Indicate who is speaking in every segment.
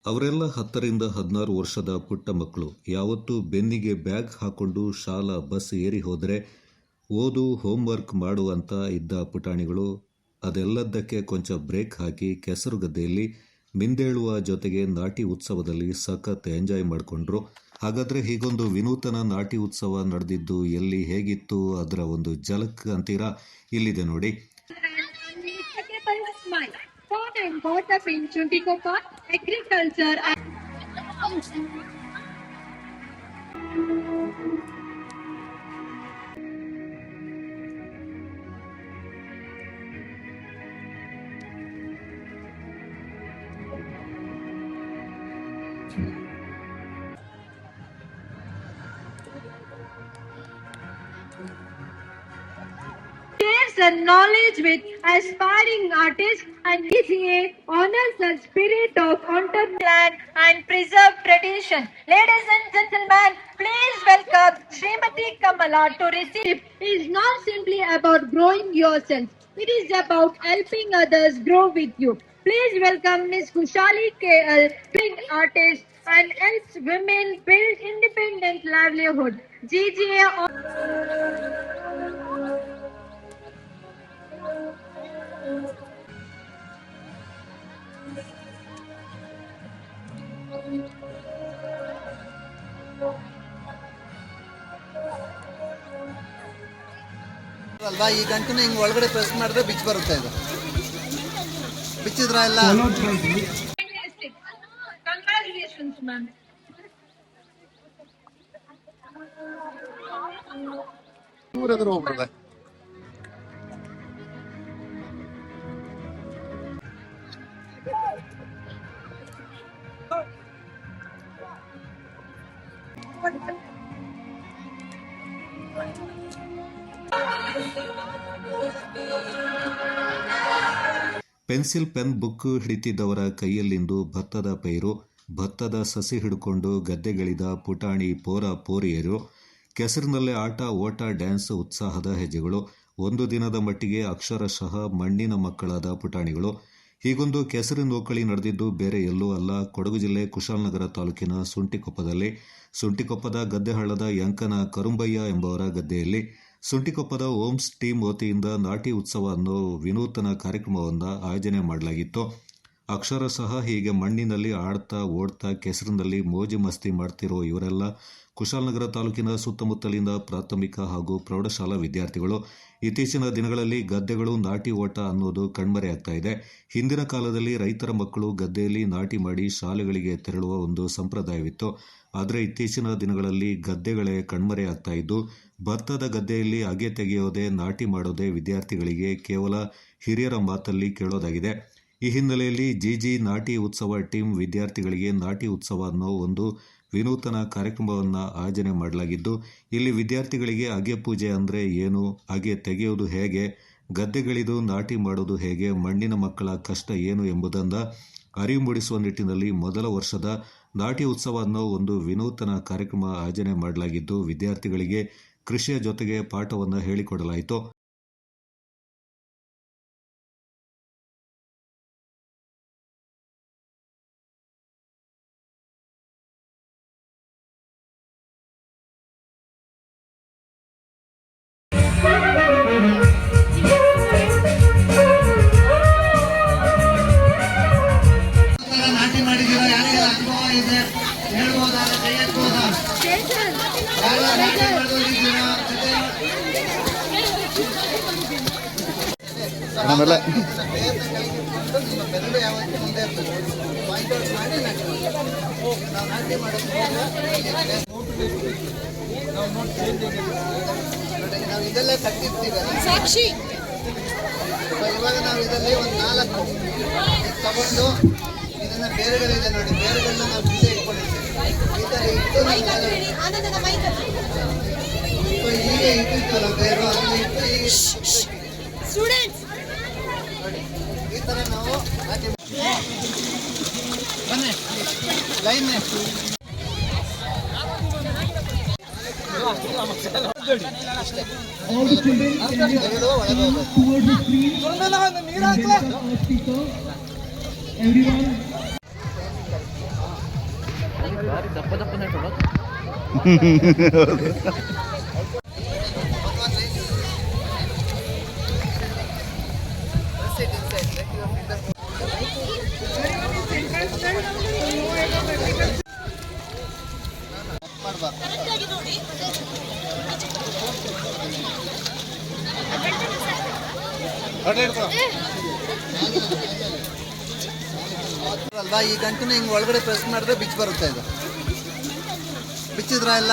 Speaker 1: ಅವರೆಲ್ಲ 10ರಿಂದ 16 ವರ್ಷದ ಪುಟ್ಟ ಮಕ್ಕಳು. ಯಾವತ್ತೂ ಬೆನ್ನಿಗೆ ಬ್ಯಾಗ್ ಹಾಕೊಂಡು ಶಾಲಾ ಬಸ್ ಏರಿ ಹೋದರೆ ಓದು ಹೋಮ್ವರ್ಕ್ ಮಾಡು ಅಂತ ಇದ್ದ ಪುಟಾಣಿಗಳು ಅದೆಲ್ಲದಕ್ಕೆ ಕೊಂಚ ಬ್ರೇಕ್ ಹಾಕಿ ಕೆಸರು ಗದ್ದೆಯಲ್ಲಿ ಮಿಂದೇಳುವ ಜೊತೆಗೆ ನಾಟಿ ಉತ್ಸವದಲ್ಲಿ ಸಖತ್ ಎಂಜಾಯ್ ಮಾಡಿಕೊಂಡ್ರು. ಹಾಗಾದರೆ ಹೀಗೊಂದು ವಿನೂತನ ನಾಟಿ ಉತ್ಸವ ನಡೆದಿದ್ದು ಎಲ್ಲಿ, ಹೇಗಿತ್ತು, ಅದರ ಒಂದು ಝಲಕ್ ಅಂತೀರಾ? ಇಲ್ಲಿದೆ ನೋಡಿ.
Speaker 2: Born and brought up in Chuntikoppa, agriculture and shares the knowledge with aspiring artists and ECA honors the spirit of entrepreneurship and preserve tradition. Ladies and gentlemen, please welcome Srimati Kamala to receive. It is not simply about growing yourself. It is about helping others grow with you. Please welcome Ms. Kushali KL, big artist and helps women build independent livelihood. GGA.
Speaker 3: ಅಲ್ವಾ ಈ ಗಂಟನ್ನ ಹಿಂಗೆ ಒಳಗಡೆ press ಮಾಡಿದ್ರೆ ಬಿಚ್ಚಿ ಬರುತ್ತೆ. ಇದು ಬಿಚ್ಚಿದ್ರ ಎಲ್ಲ
Speaker 2: Congratulations, ma'am.
Speaker 3: ದೂರ ಹೋಗ್ಬಿಡ್ದೆ.
Speaker 1: ಪೆನ್ಸಿಲ್ ಪೆನ್ ಬುಕ್ ಹಿಡಿತಿದ್ದವರ ಕೈಯಲ್ಲಿಂದು ಭತ್ತದ ಪೈರು, ಭತ್ತದ ಸಸಿ ಹಿಡ್ಕೊಂಡು ಗದ್ದೆಗಳಿದ ಪುಟಾಣಿ ಪೋರ ಪೋರಿಯರು, ಕೆಸರಿನಲ್ಲೇ ಆಟ ಓಟ ಡ್ಯಾನ್ಸ್ ಉತ್ಸಾಹದ ಹೆಜ್ಜೆಗಳು, ಒಂದು ದಿನದ ಮಟ್ಟಿಗೆ ಅಕ್ಷರಶಃ ಮಣ್ಣಿನ ಮಕ್ಕಳಾದ ಪುಟಾಣಿಗಳು. ಹೀಗೊಂದು ಕೆಸರು ನೂಕಳಿ ನಡೆದಿದ್ದು ಬೇರೆ ಎಲ್ಲೂ ಅಲ್ಲ, ಕೊಡಗು ಜಿಲ್ಲೆ ಕುಶಾಲನಗರ ತಾಲೂಕಿನ ಸುಂಟಿಕೊಪ್ಪದಲ್ಲಿ. ಸುಂಟಿಕೊಪ್ಪದ ಗದ್ದೆಹಳ್ಳದ ಯಂಕನ ಕರುಂಬಯ್ಯ ಎಂಬವರ ಗದ್ದೆಯಲ್ಲಿ ಸುಂಟಿಕೊಪ್ಪದ ಓಮ್ಸ್ ಟೀಮ್ ವತಿಯಿಂದ ನಾಟಿ ಉತ್ಸವ ಅನ್ನೋ ವಿನೂತನ ಕಾರ್ಯಕ್ರಮವನ್ನು ಆಯೋಜನೆ ಮಾಡಲಾಗಿತ್ತು. ಅಕ್ಷರಶಃ ಹೀಗೆ ಮಣ್ಣಿನಲ್ಲಿ ಆಡ್ತಾ ಓಡ್ತಾ ಕೆಸರಿನಲ್ಲಿ ಮೋಜು ಮಸ್ತಿ ಮಾಡ್ತಿರೋ ಇವರೆಲ್ಲ ಕುಶಾಲನಗರ ತಾಲೂಕಿನ ಸುತ್ತಮುತ್ತಲಿನ ಪ್ರಾಥಮಿಕ ಹಾಗೂ ಪ್ರೌಢಶಾಲಾ ವಿದ್ಯಾರ್ಥಿಗಳು. ಇತ್ತೀಚಿನ ದಿನಗಳಲ್ಲಿ ಗದ್ದೆಗಳು ನಾಟಿ ಓಟ ಅನ್ನೋದು ಕಣ್ಮರೆಯಾಗ್ತಾ ಇದೆ. ಹಿಂದಿನ ಕಾಲದಲ್ಲಿ ರೈತರ ಮಕ್ಕಳು ಗದ್ದೆಯಲ್ಲಿ ನಾಟಿ ಮಾಡಿ ಶಾಲೆಗಳಿಗೆ ತೆರಳುವ ಒಂದು ಸಂಪ್ರದಾಯವಿತ್ತು. ಆದರೆ ಇತ್ತೀಚಿನ ದಿನಗಳಲ್ಲಿ ಗದ್ದೆಗಳೇ ಕಣ್ಮರೆಯಾಗ್ತಾ ಇದ್ದು ಭತ್ತದ ಗದ್ದೆಯಲ್ಲಿ ಅಗೆ ತೆಗೆಯೋದೇ, ನಾಟಿ ಮಾಡೋದೇ ವಿದ್ಯಾರ್ಥಿಗಳಿಗೆ ಕೇವಲ ಹಿರಿಯರ ಮಾತಲ್ಲಿ ಕೇಳೋದಾಗಿದೆ. ಈ ಹಿನ್ನೆಲೆಯಲ್ಲಿ ಜಿಜಿ ನಾಟಿ ಉತ್ಸವ ಟೀಮ್ ವಿದ್ಯಾರ್ಥಿಗಳಿಗೆ ನಾಟಿ ಉತ್ಸವ ಅನ್ನೋ ಒಂದು ವಿನೂತನ ಕಾರ್ಯಕ್ರಮವನ್ನು ಆಯೋಜನೆ ಮಾಡಲಾಗಿದ್ದು, ಇಲ್ಲಿ ವಿದ್ಯಾರ್ಥಿಗಳಿಗೆ ಅಗೆ ಪೂಜೆ ಅಂದರೆ ಏನು, ಅಗೆ ತೆಗೆಯೋದು ಹೇಗೆ, ಗದ್ದೆಗಳಿದು ನಾಟಿ ಮಾಡೋದು ಹೇಗೆ, ಮಣ್ಣಿನ ಮಕ್ಕಳ ಕಷ್ಟ ಏನು ಎಂಬುದನ್ನು ಅರಿವು ಮೂಡಿಸುವ ನಿಟ್ಟಿನಲ್ಲಿ ಮೊದಲ ವರ್ಷದ ನಾಟಿ ಉತ್ಸವ ಅನ್ನೋ ಒಂದು ವಿನೂತನ ಕಾರ್ಯಕ್ರಮ ಆಯೋಜನೆ ಮಾಡಲಾಗಿದ್ದು, ವಿದ್ಯಾರ್ಥಿಗಳಿಗೆ ಕೃಷಿಯ ಜೊತೆಗೆ ಪಾಠವನ್ನು ಹೇಳಿಕೊಡಲಾಯಿತು.
Speaker 3: ನಾಟಿ ಮಾಡಿದ್ದೀರಾ? ಯಾರಿಗೆಲ್ಲ ಅನುಭವ ಇದೆ ಹೇಳ್ಬೋದಾ? ಕೈ ಎತ್ಬೋದಾ? ನಾಟಿ ಮಾಡಿದ್ದೀರಾ? ಆಮೇಲೆ ಬೆರಳು ಯಾವತ್ತೂ ಮುಂದೆ ಇರ್ತದೆ. ಪಾಯಿಂಟ್ ಔಟ್ ಮಾಡಿ ನಾಟಿ ನಾವು ನಾಟಿ ಮಾಡೋದು ನಾವು ಇದೆಲ್ಲ ಕಟ್ಟಿರ್ತೀವಲ್ಲ ಸಾಕ್ಷಿ. ಇವಾಗ ನಾವು ಇದರಲ್ಲಿ ಒಂದು 4 ತಗೊಂಡು ಇದನ್ನ ಬೇರುಗಳಿದೆ ನೋಡಿ, ಬೇರುಗಳನ್ನ ನಾವು ಬಿಸಿ ಇಟ್ಕೊಂಡಿರ್ತೀವಿ. ಈ ಥರ ಇಟ್ಟು ಹೀಗೆ ಇಟ್ಟಿರ್ತೀವಲ್ಲ ಬೇರು, ಅದನ್ನ ಇಟ್ಟು ನೋಡಿ ಈ ಥರ ನಾವು ಹಾಕಿ ಬನ್ನಿ ಲೈನ್ ಅಲ್ವಾ ಈ ಗಂಟು ಹಿಂಗ್ ಒಳಗಡೆ ಪ್ರೆಸ್ ಮಾಡಿದ್ರೆ ಬಿಚ್ಚ ಬರುತ್ತೆ ಇದು. ಬಿಚ್ಚಿದ್ರ ಎಲ್ಲ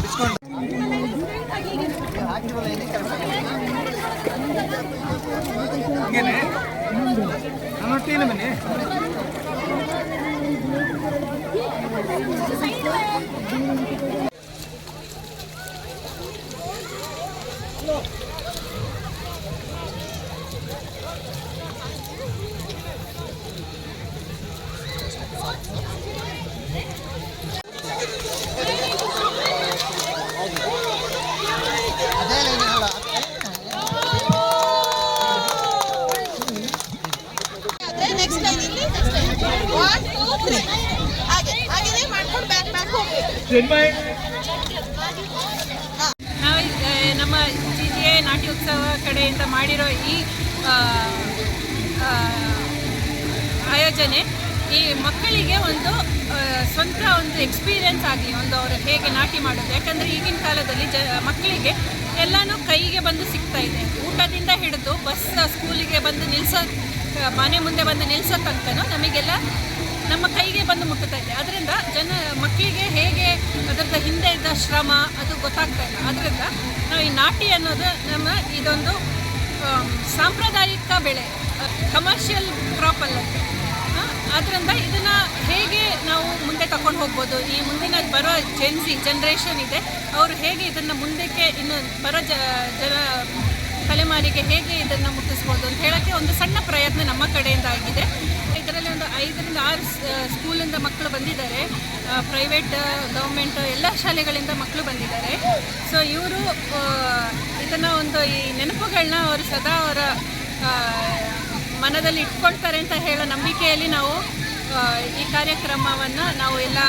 Speaker 3: ಬಿಚ್ಕೊಂಡು
Speaker 4: ನಾವು ನಮ್ಮ GGA ನಾಟ್ಯೋತ್ಸವ ಕಡೆಯಿಂದ ಮಾಡಿರೋ ಈ ಆಯೋಜನೆ ಈ ಮಕ್ಕಳಿಗೆ ಒಂದು ಸ್ವಂತ ಒಂದು ಎಕ್ಸ್ಪೀರಿಯನ್ಸ್ ಆಗಲಿ, ಒಂದು ಅವರು ಹೇಗೆ ನಾಟಿ ಮಾಡೋದು. ಯಾಕಂದರೆ ಈಗಿನ ಕಾಲದಲ್ಲಿ ಮಕ್ಕಳಿಗೆ ಎಲ್ಲನೂ ಕೈಗೆ ಬಂದು ಸಿಗ್ತಾ ಇದೆ. ಊಟದಿಂದ ಹಿಡಿದು ಬಸ್ ಸ್ಕೂಲಿಗೆ ಬಂದು ಮನೆ ಮುಂದೆ ಬಂದು ನಿಲ್ಲಿಸೋ ತನಕನೂ ನಮಗೆಲ್ಲ ನಮ್ಮ ಕೈಗೆ ಬಂದು ಮುಟ್ಟುತ್ತಾ ಇದೆ. ಅದರಿಂದ ಮಕ್ಕಳಿಗೆ ಹೇಗೆ ಅದರದ ಹಿಂದೆ ಇದ್ದ ಶ್ರಮ ಅದು ಗೊತ್ತಾಗ್ತಾ ಇಲ್ಲ. ಅದರಿಂದ ನಾವು ಈ ನಾಟಿ ಅನ್ನೋದು ಇದೊಂದು ಸಾಂಪ್ರದಾಯಿಕ ಬೆಳೆ, ಕಮರ್ಷಿಯಲ್ ಕ್ರಾಪ್ ಅಲ್ಲ. ಆದ್ದರಿಂದ ಇದನ್ನು ಹೇಗೆ ನಾವು ಮುಂದೆ ತಗೊಂಡು ಹೋಗ್ಬೋದು, ಈ ಮುಂದಿನ ಬರೋ ಜನ್ರೇಷನ್ ಇದೆ, ಅವರು ಹೇಗೆ ಇದನ್ನು ಮುಂದಕ್ಕೆ ಇನ್ನು ಬರೋ ತಲೆಮಾರಿಗೆ ಹೇಗೆ ಇದನ್ನು ಮುಟ್ಟಿಸ್ಬೋದು ಅಂತ ಹೇಳೋಕ್ಕೆ ಒಂದು ಸಣ್ಣ ಪ್ರಯತ್ನ ನಮ್ಮ ಕಡೆಯಿಂದ ಆಗಿದೆ. ಇದರಲ್ಲಿ ಒಂದು 5 ರಿಂದ 6 ಸ್ಕೂಲಿಂದ ಮಕ್ಕಳು ಬಂದಿದ್ದಾರೆ, ಪ್ರೈವೇಟ್ ಗೌರ್ಮೆಂಟ್ ಎಲ್ಲ ಶಾಲೆಗಳಿಂದ ಮಕ್ಕಳು ಬಂದಿದ್ದಾರೆ. ಸೊ ಇವರು ಇದನ್ನು ಒಂದು ಈ ನೆನಪುಗಳನ್ನ ಅವರು ಸದಾ ಅವರ ಮನದಲ್ಲಿ ಇಟ್ಕೊಳ್ತಾರೆ ಅಂತ ಹೇಳೋ ನಂಬಿಕೆಯಲ್ಲಿ ನಾವು ಈ ಕಾರ್ಯಕ್ರಮವನ್ನು ನಾವು ಎಲ್ಲ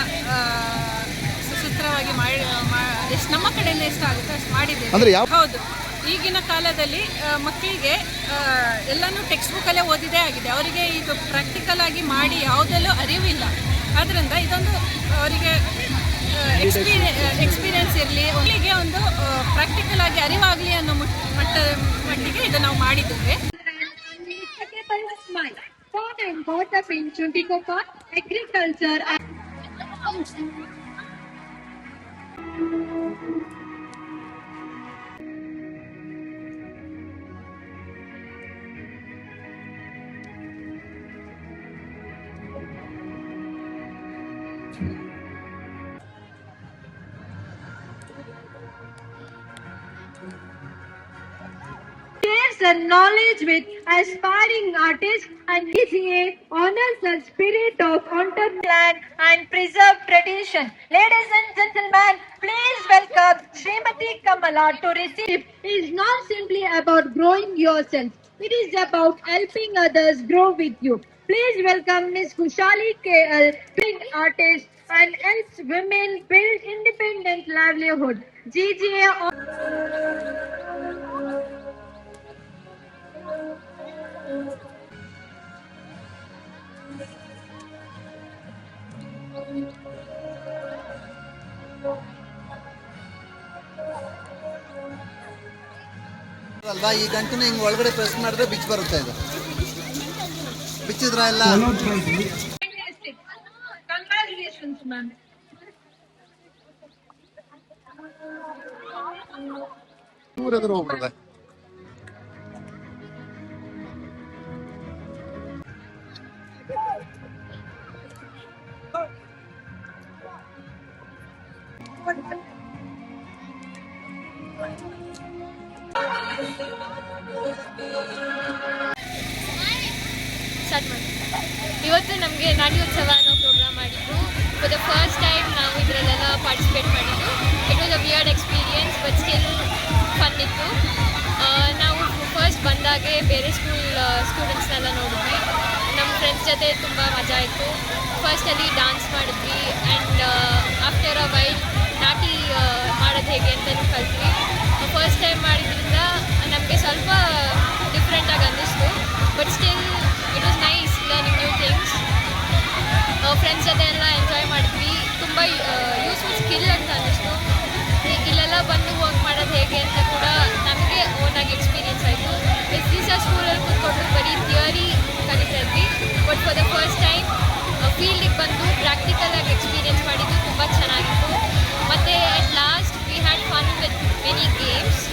Speaker 4: ಸುಸೂತ್ರವಾಗಿ ಎಷ್ಟು ನಮ್ಮ ಕಡೆಯಿಂದ ಎಷ್ಟಾಗುತ್ತೋ ಅಷ್ಟು ಮಾಡಿದ್ದೇವೆ. ಹೌದು, ಈಗಿನ ಕಾಲದಲ್ಲಿ ಮಕ್ಕಳಿಗೆ ಎಲ್ಲನೂ ಟೆಕ್ಸ್ಟ್ ಬುಕ್ಕಲ್ಲೇ ಓದಿದೇ ಆಗಿದೆ. ಅವರಿಗೆ ಇದು ಪ್ರಾಕ್ಟಿಕಲ್ ಆಗಿ ಮಾಡಿ ಯಾವುದಲ್ಲೂ ಅರಿವಿಲ್ಲ. ಆದ್ದರಿಂದ ಇದೊಂದು ಅವರಿಗೆ ಎಕ್ಸ್ಪೀರಿಯನ್ಸ್ ಇರಲಿ, ಅವರಿಗೆ ಒಂದು ಪ್ರಾಕ್ಟಿಕಲ್ ಆಗಿ ಅರಿವಾಗಲಿ ಅನ್ನೋ ಮಟ್ಟಿಗೆ ಇದು ನಾವು ಮಾಡಿದ್ದೇವೆ.
Speaker 2: Born and brought up in Chundikopa, agriculture and knowledge with aspiring artists and GGA honors the spirit of entrepreneurship and preserve tradition. Ladies and gentlemen, please welcome Srimati Kamala to receive. It is not simply about growing yourself. It is about helping others grow with you. Please welcome Ms. Kushali KL, artist and helps women build independent livelihood. GGA
Speaker 3: ಅಲ್ವಾ ಈ ಗಂಟು ಹಿಂಗ್ ಒಳಗಡೆ press ಮಾಡಿದ್ರೆ ಬಿಚ್ಚ ಬರುತ್ತೆ ಇದು. ಬಿಚ್ಚಿದ್ರ ಎಲ್ಲ
Speaker 2: congratulations, ma'am.
Speaker 3: ಹೋಗ್ಬಿಡ್ದೆ.
Speaker 5: ಇವತ್ತು ನಮಗೆ ನಾಟ್ಯೋತ್ಸವ ಅನ್ನೋ ಪ್ರೋಗ್ರಾಮ್ ಮಾಡಿದ್ದು. ಫಾರ್ ದ ಫಸ್ಟ್ ಟೈಮ್ ನಾವು ಇದರಲ್ಲೆಲ್ಲ ಪಾರ್ಟಿಸಿಪೇಟ್ ಮಾಡಿದ್ದು. It was a weird experience but still fun ಇತ್ತು. ನಾವು ಫಸ್ಟ್ ಬಂದಾಗೆ ಬೇರೆ ಸ್ಕೂಲ್ಸ್ನೆಲ್ಲ ನೋಡಿದ್ವಿ. ನಮ್ಮ ಫ್ರೆಂಡ್ಸ್ ಜೊತೆ ತುಂಬ ಮಜಾ ಇತ್ತು. ಫಸ್ಟಲ್ಲಿ ಡಾನ್ಸ್ ಮಾಡಿದ್ವಿ ಆ್ಯಂಡ್ ಆಫ್ಟರ್ ಅ ವೈಲ್ ನಾಟಿ ಮಾಡೋದು ಹೇಗೆ ಅಂತಲೂ ಕಲ್ತ್ವಿ. ಫಸ್ಟ್ ಟೈಮ್ ಮಾಡಿದ್ರಿಂದ ನಮಗೆ ಸ್ವಲ್ಪ ಡಿಫ್ರೆಂಟಾಗಿ ಅನ್ನಿಸ್ತು, but still it was nice learning new things. Friends ಜೊತೆ ಎಲ್ಲ ಎಂಜಾಯ್ ಮಾಡಿದ್ವಿ. ತುಂಬ ಯೂಸ್ಫುಲ್ ಸ್ಕಿಲ್ ಅಂತ ಅನ್ನಿಸ್ತು. ಇಲ್ಲೆಲ್ಲ ಬಂದು ವರ್ಕ್ ಮಾಡೋದು ಹೇಗೆ ಅಂತ ಕೂಡ ನಮಗೆ ಓನಾಗಿ ಎಕ್ಸ್ಪೀರಿಯನ್ಸ್ ಆಯಿತು. ದಿವಸ ಸ್ಕೂಲಲ್ಲಿ ಕೂತ್ಕೊಂಡು ಬರೀ ಥಿಯರಿ ಕಲಿತಾ ಇದ್ವಿ, but for the first time ಫೀಲ್ಡಿಗೆ ಬಂದು ಪ್ರಾಕ್ಟಿಕಲಾಗಿ ಎಕ್ಸ್ಪೀರಿಯನ್ಸ್ ಮಾಡಿದ್ದು ತುಂಬ ಚೆನ್ನಾಗಿತ್ತು. ಮತ್ತು at last we had fun with many games.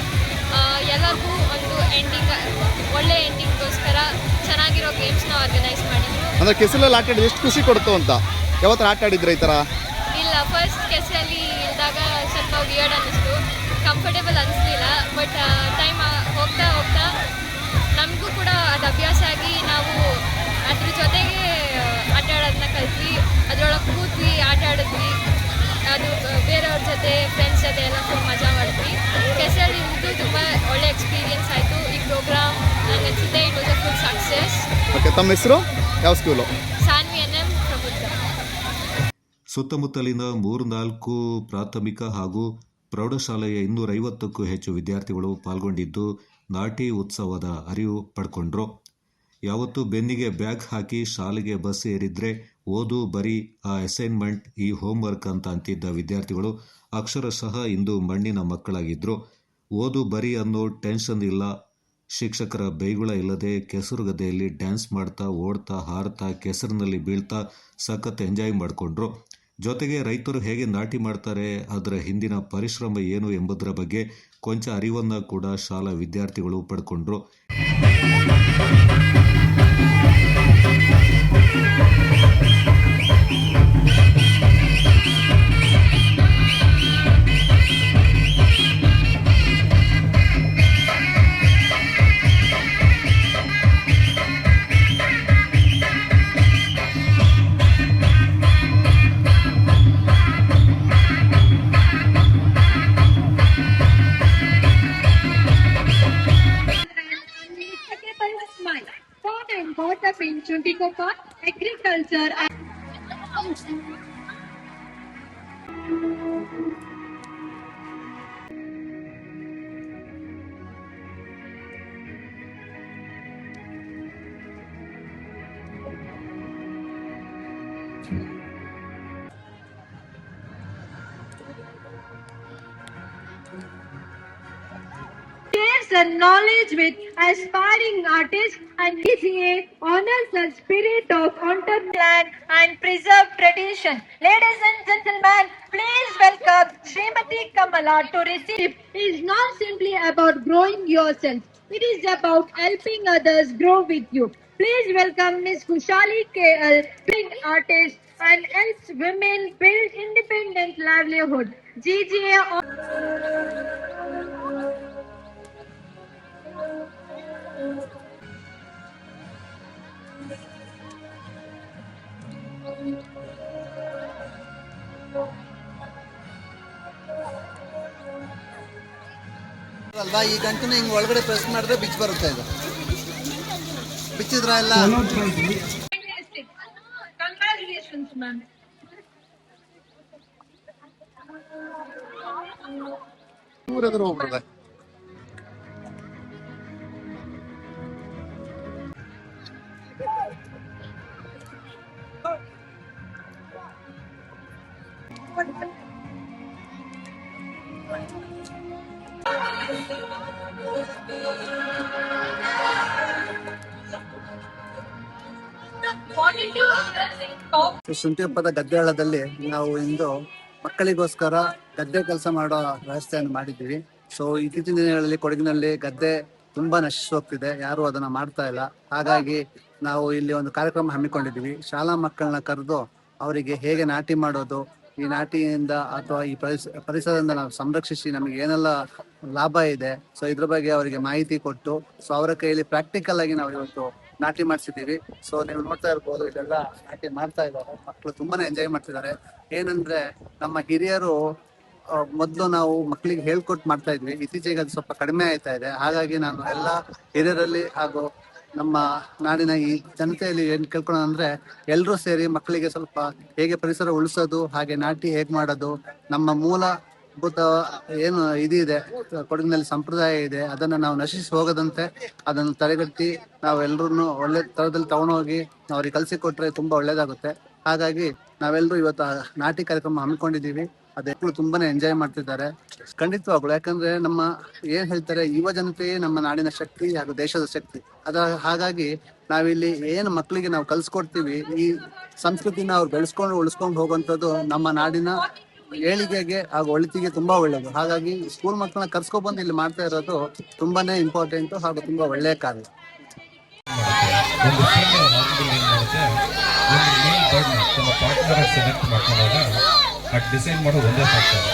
Speaker 5: ಎಲ್ಲರಿಗೂ ಒಂದು ಎಂಡಿಂಗ್, ಒಳ್ಳೆ ಎಂಡಿಂಗ್ಗೋಸ್ಕರ ಚೆನ್ನಾಗಿರೋ ಗೇಮ್ಸ್ನ ಆರ್ಗನೈಸ್ ಮಾಡಿದ್ರು.
Speaker 6: ಅಂದರೆ ಕೆಸರಲ್ಲಿ ಆಟ ಆಡಿದ್ರೆ ಎಷ್ಟು ಖುಷಿ ಕೊಡ್ತು ಅಂತ ಯಾವತ್ತರ ಆಟ ಆಡಿದ್ರೆ ಈ ಥರ?
Speaker 5: ಇಲ್ಲ, ಫಸ್ಟ್ ಕೆಸರಲ್ಲಿ ಇಳಿದಾಗ ಸ್ವಲ್ಪ ವಿಯರ್ಡ್ ಅನ್ನಿಸ್ತು, ಕಂಫರ್ಟೇಬಲ್ ಅನಿಸ್ಲಿಲ್ಲ. ಬಟ್ ಟೈಮ್ ಹೋಗ್ತಾ ಹೋಗ್ತಾ ನಮಗೂ ಕೂಡ ಅದು ಅಭ್ಯಾಸ ಆಗಿ ನಾವು ಅದ್ರ ಜೊತೆಗೆ ಆಟ ಆಡೋದನ್ನ ಕಲ್ತ್ವಿ. ಅದರೊಳಗೆ ಕೂತ್ವಿ, ಆಟ ಆಡಿದ್ವಿ. ಅದು ಬೇರೆಯವ್ರ ಜೊತೆ, ಫ್ರೆಂಡ್ಸ್ ಜೊತೆ ಎಲ್ಲ ಫುಲ್ ಮಜಾ ಮಾಡಿದ್ವಿ. ಕೆಸರಲ್ಲಿ ಇಳಿದು ತುಂಬ ಒಳ್ಳೆ ಎಕ್ಸ್ಪೀರಿಯನ್ಸ್ ಆಯಿತು. ಈ ಪ್ರೋಗ್ರಾಮ್ ನಂಗೆ ಅನಿಸುತ್ತೆ it was a full success.
Speaker 6: Okay, ತಮ್ಮ ಹೆಸರು? ಯಾವ ಸ್ಕೂಲು?
Speaker 5: ಸಾನ್ವಿ NM ಪ್ರಬುದ್ಧ.
Speaker 1: ಸುತ್ತಮುತ್ತಲಿನ 3-4 ಪ್ರಾಥಮಿಕ ಹಾಗೂ ಪ್ರೌಢಶಾಲೆಯ 250ಕ್ಕೂ ಹೆಚ್ಚು ವಿದ್ಯಾರ್ಥಿಗಳು ಪಾಲ್ಗೊಂಡಿದ್ದು ನಾಟಿ ಉತ್ಸವದ ಅರಿವು ಪಡ್ಕೊಂಡ್ರು. ಯಾವತ್ತು ಬೆನ್ನಿಗೆ ಬ್ಯಾಗ್ ಹಾಕಿ ಶಾಲೆಗೆ ಬಸ್ ಏರಿದ್ರೆ ಓದು ಬರೀ ಆ ಅಸೈನ್ಮೆಂಟ್, ಈ ಹೋಮ್ವರ್ಕ್ ಅಂತ ಅಂತಿದ್ದ ವಿದ್ಯಾರ್ಥಿಗಳು ಅಕ್ಷರಶಃ ಇಂದು ಮಣ್ಣಿನ ಮಕ್ಕಳಾಗಿದ್ರು. ಓದು ಬರೀ ಅನ್ನೋ ಟೆನ್ಷನ್ ಇಲ್ಲ, ಶಿಕ್ಷಕರ ಬೈಗುಳ ಇಲ್ಲದೆ ಕೆಸರು ಗದ್ದೆಯಲ್ಲಿ ಡ್ಯಾನ್ಸ್ ಮಾಡ್ತಾ, ಓಡ್ತಾ, ಹಾರ್ತಾ, ಕೆಸರಿನಲ್ಲಿ ಬೀಳ್ತಾ ಸಖತ್ ಎಂಜಾಯ್ ಮಾಡಿಕೊಂಡ್ರು. ಜೊತೆಗೆ ರೈತರು ಹೇಗೆ ನಾಟಿ ಮಾಡ್ತಾರೆ, ಅದರ ಹಿಂದಿನ ಪರಿಶ್ರಮ ಏನು ಎಂಬುದರ ಬಗ್ಗೆ ಕೊಂಚ ಅರಿವನ್ನು ಕೂಡ ಶಾಲಾ ವಿದ್ಯಾರ್ಥಿಗಳು ಪಡ್ಕೊಂಡ್ರು.
Speaker 2: Brought up in Chuntikoppa, agriculture and shares their knowledge with aspiring artists and ECA honors the spirit of entrepreneurship and preserve tradition. Ladies and gentlemen, please welcome Srimati Kamala to receive. It is not simply about growing yourself. It is about helping others grow with you. Please welcome Ms. Kushali KL, big artist and helps women build independent livelihood. GGA.
Speaker 3: ಅಲ್ವಾ, ಈ ಗಂಟನ್ನ ಹಿಂಗೆ ಒಳಗಡೆ press ಮಾಡಿದ್ರೆ ಬಿಚ್ಚ ಬರುತ್ತೆ. ಇದು ಬಿಚ್ಚಿದ್ರ ಎಲ್ಲ
Speaker 2: Congratulations, ma'am.
Speaker 6: ಊರೆದುರು ಹೋಗ್ಬಿಡ್ದೆ.
Speaker 3: ಶುಂಠಿಯಪ್ಪದ ಗದ್ದೆ ಹಳ್ಳದಲ್ಲಿ ನಾವು ಇಂದು ಮಕ್ಕಳಿಗೋಸ್ಕರ ಗದ್ದೆ ಕೆಲಸ ಮಾಡೋ ವ್ಯವಸ್ಥೆಯನ್ನು ಮಾಡಿದ್ದೀವಿ. ಸೊ ಇತ್ತೀಚಿನ ದಿನಗಳಲ್ಲಿ ಕೊಡಗಿನಲ್ಲಿ ಗದ್ದೆ ತುಂಬಾ ನಶಿಸಿ ಹೋಗ್ತಿದೆ, ಯಾರು ಅದನ್ನ ಮಾಡ್ತಾ ಇಲ್ಲ. ಹಾಗಾಗಿ ನಾವು ಇಲ್ಲಿ ಒಂದು ಕಾರ್ಯಕ್ರಮ ಹಮ್ಮಿಕೊಂಡಿದ್ದೀವಿ. ಶಾಲಾ ಮಕ್ಕಳನ್ನ ಕರೆದು ಅವರಿಗೆ ಹೇಗೆ ನಾಟಿ ಮಾಡೋದು, ಈ ನಾಟಿಯಿಂದ ಅಥವಾ ಈ ಪರಿಸರದಿಂದ ನಾವು ಸಂರಕ್ಷಿಸಿ ನಮಗೆ ಏನೆಲ್ಲ ಲಾಭ ಇದೆ, ಸೊ ಇದ್ರ ಬಗ್ಗೆ ಅವರಿಗೆ ಮಾಹಿತಿ ಕೊಟ್ಟು, ಸೊ ಅವರ ಕೈಯಲ್ಲಿ ಪ್ರಾಕ್ಟಿಕಲ್ ಆಗಿ ನಾವು ಇವತ್ತು ನಾಟಿ ಮಾಡಿಸಿದ್ದೀವಿ. ಸೊ ನೀವು ನೋಡ್ತಾ ಇರ್ಬೋದು, ಇದೆಲ್ಲ ನಾಟಿ ಮಾಡ್ತಾ ಇದ್ದಾರೆ ಮಕ್ಕಳು, ತುಂಬಾನೇ ಎಂಜಾಯ್ ಮಾಡ್ತಿದ್ದಾರೆ. ಏನಂದ್ರೆ ನಮ್ಮ ಹಿರಿಯರು ಮೊದಲು ನಾವು ಮಕ್ಕಳಿಗೆ ಹೇಳ್ಕೊಟ್ಟು ಮಾಡ್ತಾ ಇದ್ವಿ, ಇತ್ತೀಚೆಗೆ ಅದು ಸ್ವಲ್ಪ ಕಡಿಮೆ ಆಯ್ತಾ ಇದೆ. ಹಾಗಾಗಿ ನಾನು ಎಲ್ಲ ಹಿರಿಯರಲ್ಲಿ ಹಾಗೂ ನಮ್ಮ ನಾಡಿನ ಈ ಜನತೆಯಲ್ಲಿ ಏನ್ ಕೇಳ್ಕೊಳ್ಳೋಣ ಅಂದ್ರೆ ಎಲ್ಲರೂ ಸೇರಿ ಮಕ್ಕಳಿಗೆ ಸ್ವಲ್ಪ ಹೇಗೆ ಪರಿಸರ ಉಳಿಸೋದು, ಹಾಗೆ ನಾಟಿ ಹೇಗೆ ಮಾಡೋದು, ನಮ್ಮ ಮೂಲಭೂತ ಏನು ಇದಿದೆ ಕೊಡಗಿನಲ್ಲಿ ಸಂಪ್ರದಾಯ ಇದೆ, ಅದನ್ನ ನಾವು ನಶಿಸಿ ಹೋಗದಂತೆ ಅದನ್ನು ತಡೆಗಟ್ಟಿ ನಾವು ಎಲ್ಲರೂ ಒಳ್ಳೆ ತರದಲ್ಲಿ ತಗೊಂಡೋಗಿ ಅವ್ರಿಗೆ ಕಲಿಸಿಕೊಟ್ರೆ ತುಂಬಾ ಒಳ್ಳೇದಾಗುತ್ತೆ. ಹಾಗಾಗಿ ನಾವೆಲ್ಲರೂ ಇವತ್ತು ನಾಟಿ ಕಾರ್ಯಕ್ರಮ ಹಮ್ಮಿಕೊಂಡಿದ್ದೀವಿ. ಅದೆಲ್ಲರೂ ತುಂಬಾನೇ ಎಂಜಾಯ್ ಮಾಡ್ತಿದ್ದಾರೆ ಖಂಡಿತವಾಗ್ಲು. ಯಾಕಂದ್ರೆ ನಮ್ಮ ಏನ್ ಹೇಳ್ತಾರೆ, ಯುವ ಜನತೆಯೇ ನಮ್ಮ ನಾಡಿನ ಶಕ್ತಿ ಹಾಗೂ ದೇಶದ ಶಕ್ತಿ. ಹಾಗಾಗಿ ನಾವಿಲ್ಲಿ ಏನು ಮಕ್ಕಳಿಗೆ ನಾವು ಕಲ್ಸ್ಕೊಡ್ತೀವಿ, ಈ ಸಂಸ್ಕೃತಿನ ಅವ್ರು ಬೆಳೆಸ್ಕೊಂಡು ಉಳಿಸ್ಕೊಂಡು ಹೋಗುವಂಥದ್ದು ನಮ್ಮ ನಾಡಿನ ಏಳಿಗೆಗೆ ಹಾಗೂ ಒಳಿತಿಗೆ ತುಂಬಾ ಒಳ್ಳೇದು. ಹಾಗಾಗಿ ಸ್ಕೂಲ್ ಮಕ್ಕಳನ್ನ ಕರ್ಸ್ಕೊಬಂದು ಇಲ್ಲಿ ಮಾಡ್ತಾ ಇರೋದು ತುಂಬಾನೇ ಇಂಪಾರ್ಟೆಂಟ್ ಹಾಗೂ ತುಂಬಾ ಒಳ್ಳೆಯ ಕಾರ್ಯ.
Speaker 7: ಒಂದು ಸೀನಿಯರ್ ಮಾರ್ಕೆಟಿಂಗ್ ಏನು ಮಾಡುತ್ತೆ, ಒಂದು ಮೇನ್ ಬರ್ಡ್ನ ತಮ್ಮ ಪಾರ್ಟ್ನರ್ ಸೆಲೆಕ್ಟ್ ಮಾಡ್ಕೊಂಡಾಗ ಅದು ಡಿಸೈನ್ ಮಾಡೋದು ಒಂದೇ ಸಾಕ್ತಾರೆ.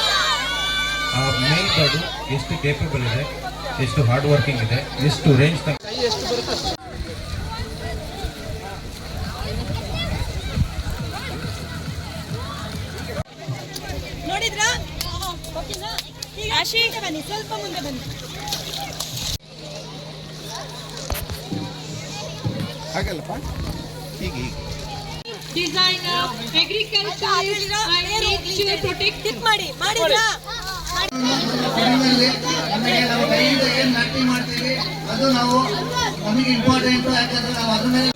Speaker 7: ಆ ಮೇಲ್ ಬರ್ಡು ಎಷ್ಟು ಕೇಪಬಲ್ ಇದೆ, ಎಷ್ಟು ಹಾರ್ಡ್ ವರ್ಕಿಂಗ್ ಇದೆ, ಎಷ್ಟು ರೇಂಜ್ ತನಕ
Speaker 8: ನೋಡಿದ್ರಾ? ಈಗ ಬನ್ನಿ, ಸ್ವಲ್ಪ ಮುಂದೆ ಬನ್ನಿ.
Speaker 6: ಹಾಗಲ್ಲಪ್ಪ ಈಗ
Speaker 2: Designer, agriculturist and nature protective.
Speaker 8: ಮಾಡಿದ್ರಾ?
Speaker 3: ಕೊಡಗಿನಲ್ಲಿ ನಮಗೆ ನಾವು ಕೈಯಿಂದ ಏನ್ ನಾಟಿ ಮಾಡ್ತೀವಿ ಅದು ನಾವು ನಮಗೆ ಇಂಪಾರ್ಟೆಂಟ್. ಯಾಕಂದ್ರೆ ನಾವು ಅದ್ರ ಮೇಲೆ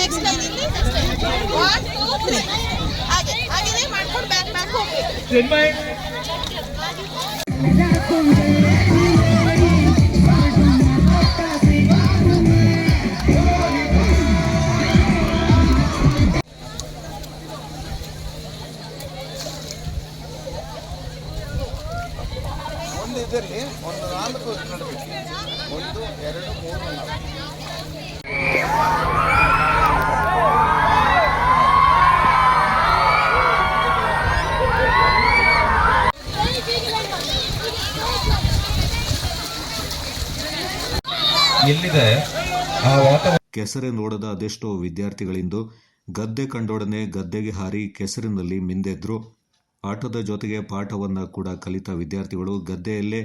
Speaker 8: ನೆಕ್ಸ್ಟ್ ಲೈನ್ ಇಲ್ಲಿ 1 2 3 ಹಾಗೆ ಮಾಡ್ಕೊಂಡು ಬ್ಯಾಕ್ ಹೋಗ್ಬೇಕು.
Speaker 6: ಒಂದು ಇದರಲ್ಲಿ ಒಂದು 4 ನಡಬೇಕು, 1 2 3 4.
Speaker 7: ಎಲ್ಲಿದೆ ಆ ವಾತಾವರಣ.
Speaker 1: ಕೆಸರೆ ನೋಡದ ಅದೆಷ್ಟೋ ವಿದ್ಯಾರ್ಥಿಗಳಿಂದು ಗದ್ದೆ ಕಂಡೊಡನೆ ಗದ್ದೆಗೆ ಹಾರಿ ಕೆಸರಿನಲ್ಲಿ ಮಿಂದೆದ್ರು. ಆಟದ ಜೊತೆಗೆ ಪಾಠವನ್ನು ಕೂಡ ಕಲಿತ ವಿದ್ಯಾರ್ಥಿಗಳು ಗದ್ದೆಯಲ್ಲೇ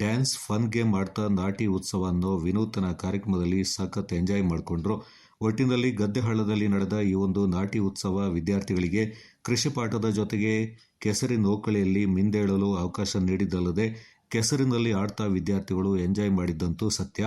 Speaker 1: ಡ್ಯಾನ್ಸ್ ಫನ್ ಗೇಮ್ ಆಡ್ತಾ ನಾಟಿ ಉತ್ಸವ ಅನ್ನೋ ವಿನೂತನ ಕಾರ್ಯಕ್ರಮದಲ್ಲಿ ಸಖತ್ ಎಂಜಾಯ್ ಮಾಡಿಕೊಂಡ್ರು. ಒಟ್ಟಿನಲ್ಲಿ ಗದ್ದೆ ಹಳ್ಳದಲ್ಲಿ ನಡೆದ ಈ ಒಂದು ನಾಟಿ ಉತ್ಸವ ವಿದ್ಯಾರ್ಥಿಗಳಿಗೆ ಕೃಷಿ ಪಾಠದ ಜೊತೆಗೆ ಕೆಸರಿನ ನೌಕಳಿಯಲ್ಲಿ ಮಿಂದೇಳಲು ಅವಕಾಶ ನೀಡಿದ್ದಲ್ಲದೆ ಕೆಸರಿನಲ್ಲಿ ಆಡ್ತಾ ವಿದ್ಯಾರ್ಥಿಗಳು ಎಂಜಾಯ್ ಮಾಡಿದ್ದಂತೂ ಸತ್ಯ.